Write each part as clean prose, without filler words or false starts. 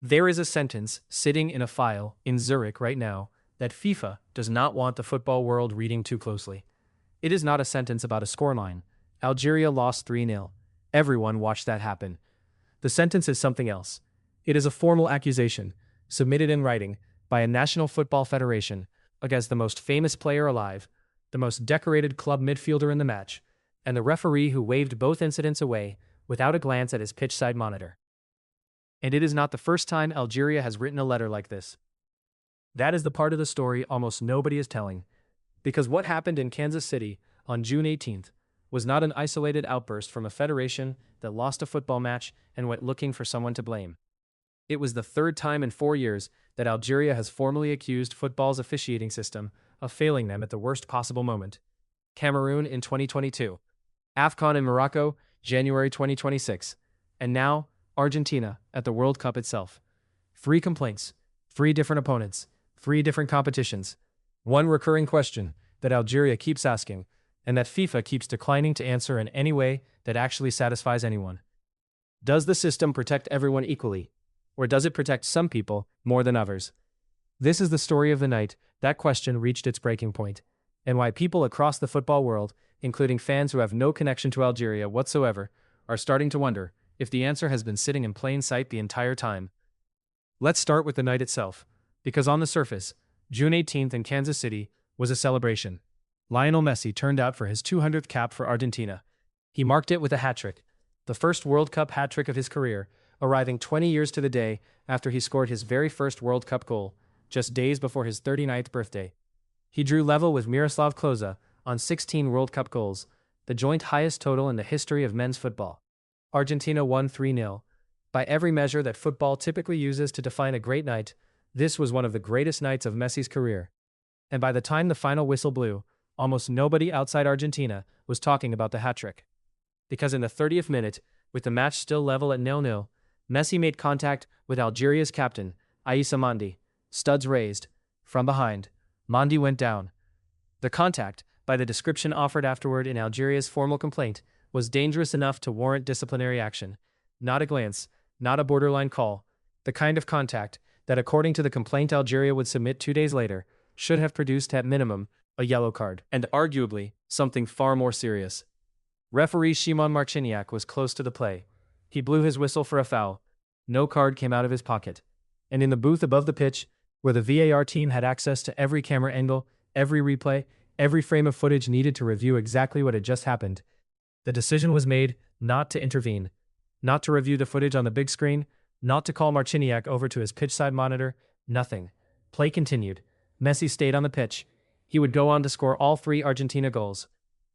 There is a sentence sitting in a file in Zurich right now that FIFA does not want the football world reading too closely. It is not a sentence about a scoreline. Algeria lost 3-0. Everyone watched that happen. The sentence is something else. It is a formal accusation, submitted in writing, by a national football federation against the most famous player alive, the most decorated club midfielder in the match, and the referee who waved both incidents away without a glance at his pitchside monitor. And it is not the first time Algeria has written a letter like this. That is the part of the story almost nobody is telling, because what happened in Kansas City on June 18th was not an isolated outburst from a federation that lost a football match and went looking for someone to blame. It was the third time in 4 years that Algeria has formally accused football's officiating system of failing them at the worst possible moment. Cameroon in 2022, AFCON in Morocco, January 2026, and now Argentina at the World Cup itself. 3 complaints, 3 different opponents, 3 different competitions. One recurring question that Algeria keeps asking, and that FIFA keeps declining to answer in any way that actually satisfies anyone. Does the system protect everyone equally, or does it protect some people more than others? This is the story of the night that question reached its breaking point, and why people across the football world, including fans who have no connection to Algeria whatsoever, are starting to wonder if the answer has been sitting in plain sight the entire time. Let's start with the night itself, because on the surface, June 18th in Kansas City was a celebration. Lionel Messi turned out for his 200th cap for Argentina. He marked it with a hat-trick, the first World Cup hat-trick of his career, arriving 20 years to the day after he scored his very first World Cup goal, just days before his 39th birthday. He drew level with Miroslav Klose on 16 World Cup goals, the joint highest total in the history of men's football. Argentina won 3-0. By every measure that football typically uses to define a great night, this was one of the greatest nights of Messi's career. And by the time the final whistle blew, almost nobody outside Argentina was talking about the hat-trick. Because in the 30th minute, with the match still level at 0-0, Messi made contact with Algeria's captain, Aïssa Mandi. Studs raised. From behind, Mandi went down. The contact, by the description offered afterward in Algeria's formal complaint, was dangerous enough to warrant disciplinary action. Not a glance, not a borderline call. The kind of contact that, according to the complaint Algeria would submit 2 days later, should have produced at minimum a yellow card, and arguably something far more serious. Referee Szymon Marciniak was close to the play. He blew his whistle for a foul. No card came out of his pocket. And in the booth above the pitch, where the VAR team had access to every camera angle, every replay, every frame of footage needed to review exactly what had just happened, the decision was made not to intervene, not to review the footage on the big screen, not to call Marciniak over to his pitchside monitor, nothing. Play continued. Messi stayed on the pitch. He would go on to score all 3 Argentina goals.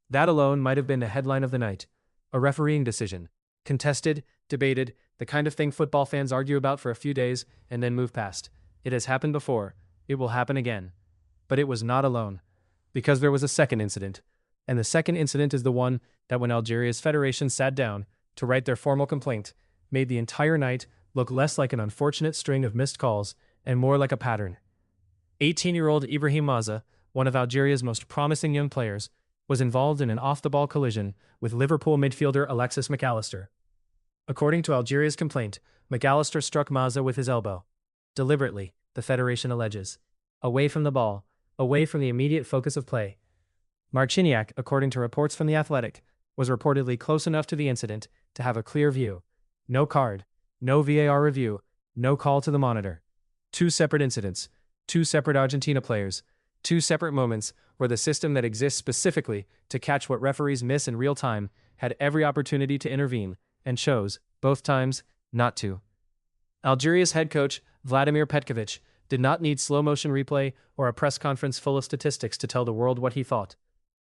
That alone might have been the headline of the night. A refereeing decision. Contested, debated, the kind of thing football fans argue about for a few days and then move past. It has happened before. It will happen again. But it was not alone. Because there was a second incident. And the second incident is the one that, when Algeria's federation sat down to write their formal complaint, made the entire night look less like an unfortunate string of missed calls and more like a pattern. 18-year-old Ibrahim Maza, one of Algeria's most promising young players, was involved in an off-the-ball collision with Liverpool midfielder Alexis McAllister. According to Algeria's complaint, McAllister struck Maza with his elbow. Deliberately, the federation alleges. Away from the ball, away from the immediate focus of play. Marciniak, according to reports from The Athletic, was reportedly close enough to the incident to have a clear view. No card, no VAR review, no call to the monitor. 2 separate incidents, 2 separate Argentina players, 2 separate moments where the system that exists specifically to catch what referees miss in real time had every opportunity to intervene, and chose, both times, not to. Algeria's head coach, Vladimir Petkovic, did not need slow-motion replay or a press conference full of statistics to tell the world what he thought.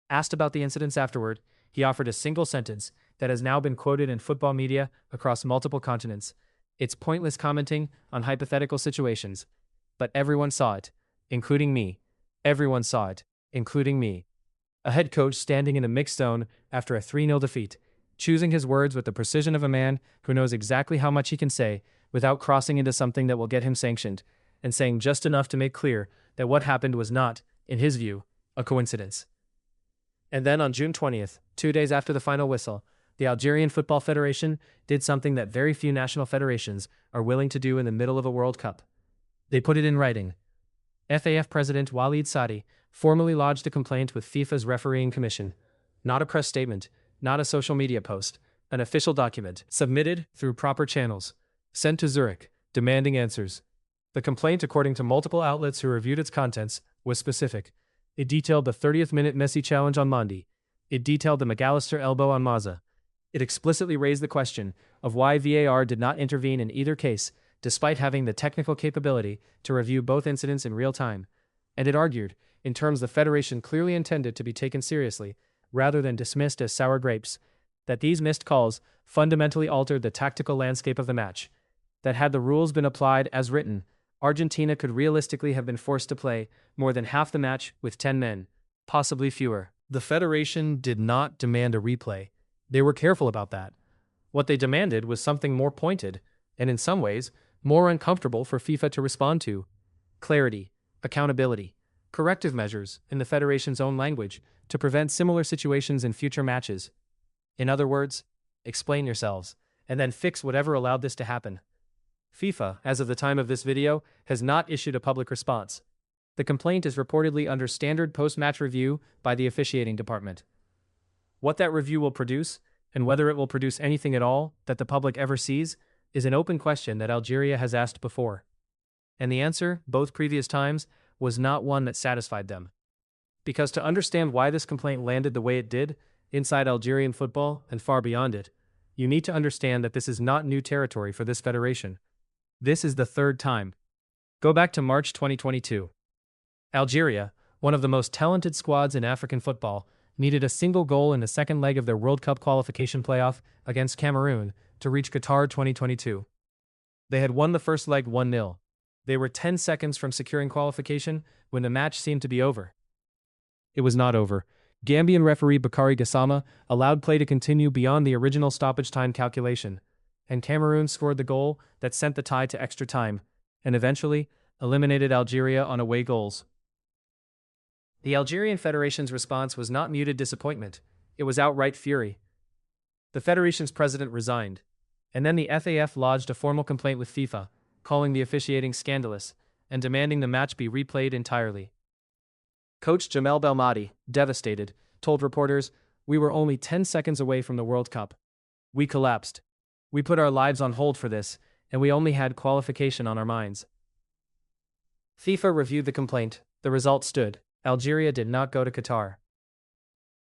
Asked about the incidents afterward, he offered a single sentence that has now been quoted in football media across multiple continents. It's pointless commenting on hypothetical situations. But everyone saw it, including me. Everyone saw it, including me. A head coach standing in a mixed zone after a 3-0 defeat, choosing his words with the precision of a man who knows exactly how much he can say without crossing into something that will get him sanctioned, and saying just enough to make clear that what happened was not, in his view, a coincidence. And then on June 20th, 2 days after the final whistle, The Algerian Football Federation did something that very few national federations are willing to do in the middle of a World Cup. They put it in writing. FAF President Walid Saadi formally lodged a complaint with FIFA's refereeing commission. Not a press statement, not a social media post, an official document, submitted through proper channels, sent to Zurich, demanding answers. The complaint, according to multiple outlets who reviewed its contents, was specific. It detailed the 30th-minute Messi challenge on Mandi. It detailed the McAllister elbow on Maza. It explicitly raised the question of why VAR did not intervene in either case, despite having the technical capability to review both incidents in real time. And it argued, in terms the Federation clearly intended to be taken seriously, rather than dismissed as sour grapes, that these missed calls fundamentally altered the tactical landscape of the match. That had the rules been applied as written, Argentina could realistically have been forced to play more than half the match with 10 men, possibly fewer. The Federation did not demand a replay. They were careful about that. What they demanded was something more pointed, and in some ways, more uncomfortable for FIFA to respond to. Clarity, accountability, corrective measures, in the Federation's own language, to prevent similar situations in future matches. In other words, explain yourselves, and then fix whatever allowed this to happen. FIFA, as of the time of this video, has not issued a public response. The complaint is reportedly under standard post-match review by the officiating department. What that review will produce, and whether it will produce anything at all that the public ever sees, is an open question that Algeria has asked before. And the answer, both previous times, was not one that satisfied them. Because to understand why this complaint landed the way it did, inside Algerian football and far beyond it, you need to understand that this is not new territory for this federation. This is the third time. Go back to March 2022. Algeria, one of the most talented squads in African football, needed a single goal in the second leg of their World Cup qualification playoff against Cameroon to reach Qatar 2022. They had won the first leg 1-0. They were 10 seconds from securing qualification when the match seemed to be over. It was not over. Gambian referee Bakary Gassama allowed play to continue beyond the original stoppage time calculation, and Cameroon scored the goal that sent the tie to extra time, and eventually eliminated Algeria on away goals. The Algerian Federation's response was not muted disappointment, it was outright fury. The Federation's president resigned, and then the FAF lodged a formal complaint with FIFA, calling the officiating scandalous, and demanding the match be replayed entirely. Coach Jamel Belmadi, devastated, told reporters, "We were only 10 seconds away from the World Cup. We collapsed. We put our lives on hold for this, and we only had qualification on our minds." FIFA reviewed the complaint. The result stood. Algeria did not go to Qatar.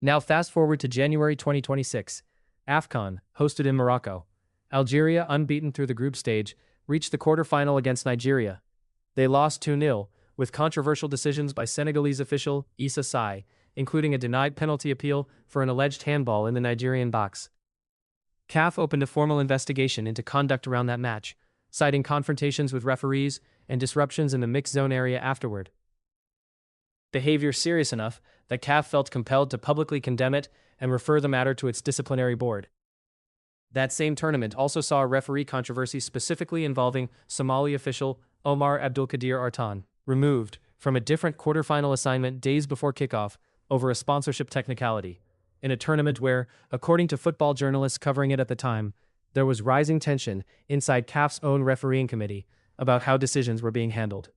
Now fast forward to January 2026. AFCON, hosted in Morocco. Algeria, unbeaten through the group stage, reached the quarterfinal against Nigeria. They lost 2-0, with controversial decisions by Senegalese official Issa Sai, including a denied penalty appeal for an alleged handball in the Nigerian box. CAF opened a formal investigation into conduct around that match, citing confrontations with referees and disruptions in the mixed zone area afterward. Behavior serious enough that CAF felt compelled to publicly condemn it and refer the matter to its disciplinary board. That same tournament also saw a referee controversy specifically involving Somali official Omar Abdulkadir Artan, removed from a different quarterfinal assignment days before kickoff over a sponsorship technicality, in a tournament where, according to football journalists covering it at the time, there was rising tension inside CAF's own refereeing committee about how decisions were being handled.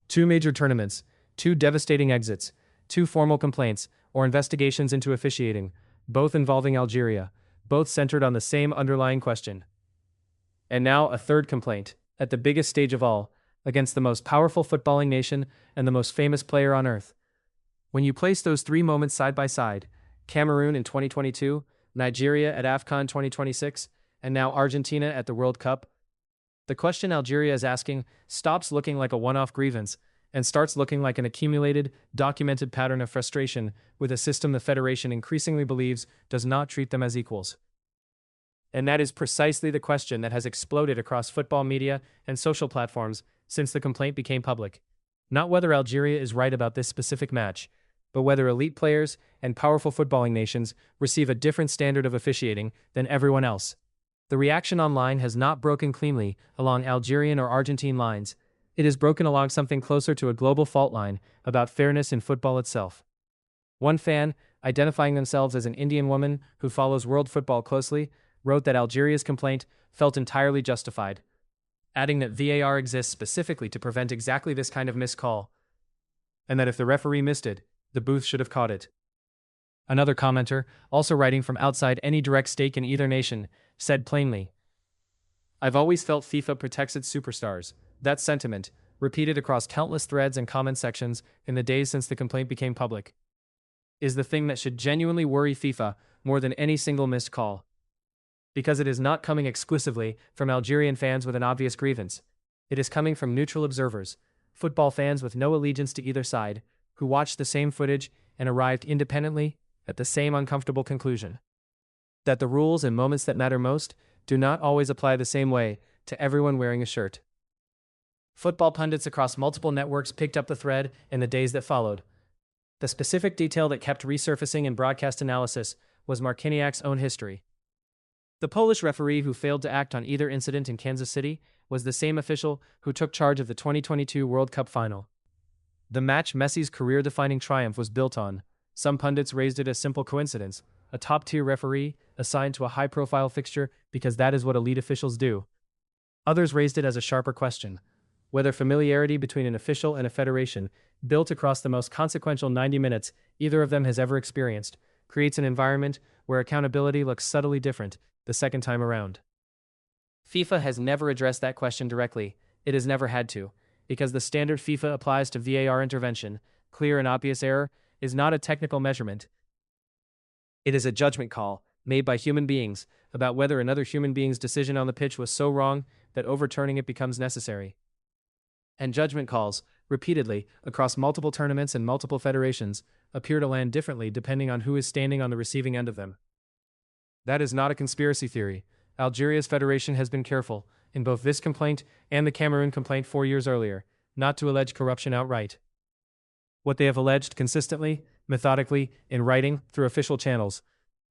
Two major tournaments, two devastating exits, two formal complaints or investigations into officiating, both involving Algeria, both centered on the same underlying question. And now a third complaint, at the biggest stage of all, against the most powerful footballing nation and the most famous player on earth. When you place those three moments side by side, Cameroon in 2022, Nigeria at AFCON 2026, and now Argentina at the World Cup, the question Algeria is asking stops looking like a one-off grievance and starts looking like an accumulated, documented pattern of frustration with a system the Federation increasingly believes does not treat them as equals. And that is precisely the question that has exploded across football media and social platforms since the complaint became public. Not whether Algeria is right about this specific match, but whether elite players and powerful footballing nations receive a different standard of officiating than everyone else. The reaction online has not broken cleanly along Algerian or Argentine lines. It is broken along something closer to a global fault line about fairness in football itself. One fan, identifying themselves as an Indian woman who follows world football closely, wrote that Algeria's complaint felt entirely justified, adding that VAR exists specifically to prevent exactly this kind of missed call, and that if the referee missed it, the booth should have caught it. Another commenter, also writing from outside any direct stake in either nation, said plainly, "I've always felt FIFA protects its superstars." That sentiment, repeated across countless threads and comment sections in the days since the complaint became public, is the thing that should genuinely worry FIFA more than any single missed call. Because it is not coming exclusively from Algerian fans with an obvious grievance. It is coming from neutral observers, football fans with no allegiance to either side, who watched the same footage and arrived independently at the same uncomfortable conclusion: that the rules in moments that matter most do not always apply the same way to everyone wearing a shirt. Football pundits across multiple networks picked up the thread in the days that followed. The specific detail that kept resurfacing in broadcast analysis was Marciniak's own history. The Polish referee who failed to act on either incident in Kansas City was the same official who took charge of the 2022 World Cup final. The match Messi's career-defining triumph was built on. Some pundits raised it as simple coincidence, a top-tier referee assigned to a high-profile fixture because that is what elite officials do. Others raised it as a sharper question: whether familiarity between an official and a federation, built across the most consequential 90 minutes either of them has ever experienced, creates an environment where accountability looks subtly different the second time around. FIFA has never addressed that question directly. It has never had to, because the standard FIFA applies to VAR intervention, clear and obvious error, is not a technical measurement. It is a judgment call, made by human beings, about whether another human being's decision on the pitch was so wrong that overturning it becomes necessary. And judgment calls, repeatedly, across multiple tournaments and multiple federations, appear to land differently depending on who is standing on the receiving end of them. That is not a conspiracy theory. Algeria's federation has been careful, in both this complaint and the Cameroon complaint 4 years earlier, not to allege corruption outright. What they have alleged consistently, methodically, in writing, through official channels,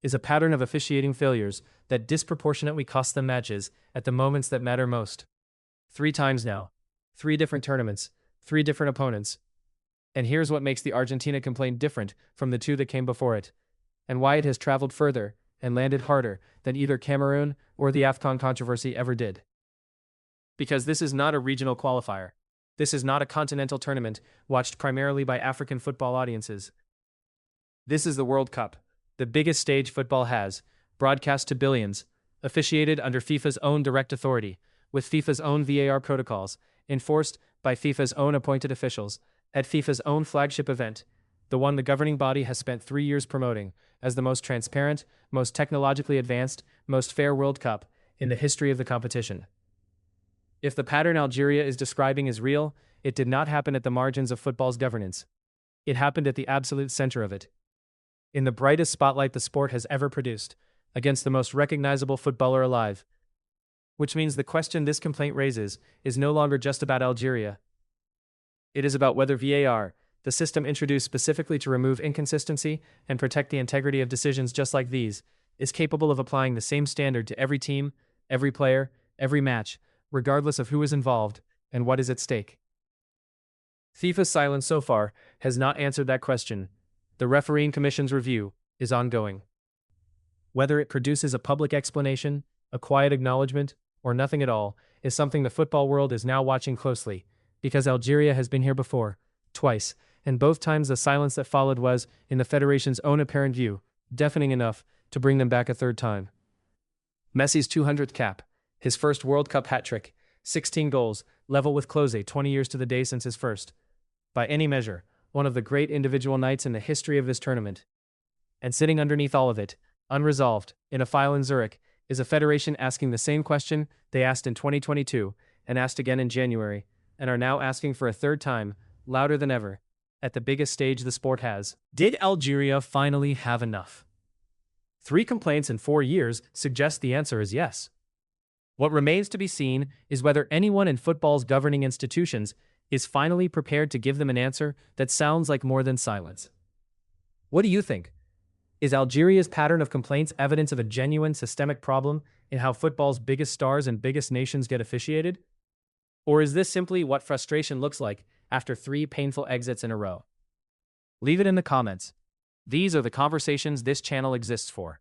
is a pattern of officiating failures that disproportionately cost them matches at the moments that matter most. 3 times now. 3 different tournaments, 3 different opponents. And here's what makes the Argentina complaint different from the 2 that came before it, and why it has traveled further and landed harder than either Cameroon or the AFCON controversy ever did. Because this is not a regional qualifier. This is not a continental tournament watched primarily by African football audiences. This is the World Cup, the biggest stage football has, broadcast to billions, officiated under FIFA's own direct authority, with FIFA's own VAR protocols, enforced by FIFA's own appointed officials, at FIFA's own flagship event, the one the governing body has spent 3 years promoting as the most transparent, most technologically advanced, most fair World Cup in the history of the competition. If the pattern Algeria is describing is real, it did not happen at the margins of football's governance. It happened at the absolute center of it. In the brightest spotlight the sport has ever produced, against the most recognizable footballer alive. Which means the question this complaint raises is no longer just about Algeria. It is about whether VAR, the system introduced specifically to remove inconsistency and protect the integrity of decisions just like these, is capable of applying the same standard to every team, every player, every match, regardless of who is involved and what is at stake. FIFA's silence so far has not answered that question. The Refereeing Commission's review is ongoing. Whether it produces a public explanation, a quiet acknowledgement, or nothing at all, is something the football world is now watching closely, because Algeria has been here before, twice, and both times the silence that followed was, in the Federation's own apparent view, deafening enough to bring them back a third time. Messi's 200th cap, his first World Cup hat-trick, 16 goals, level with Klose 20 years to the day since his first. By any measure, one of the great individual nights in the history of this tournament. And sitting underneath all of it, unresolved, in a file in Zurich, is a federation asking the same question they asked in 2022 and asked again in January, and are now asking for a third time, louder than ever, at the biggest stage the sport has. Did Algeria finally have enough? 3 complaints in 4 years suggest the answer is yes. What remains to be seen is whether anyone in football's governing institutions is finally prepared to give them an answer that sounds like more than silence. What do you think? Is Algeria's pattern of complaints evidence of a genuine systemic problem in how football's biggest stars and biggest nations get officiated? Or is this simply what frustration looks like after 3 painful exits in a row? Leave it in the comments. These are the conversations this channel exists for.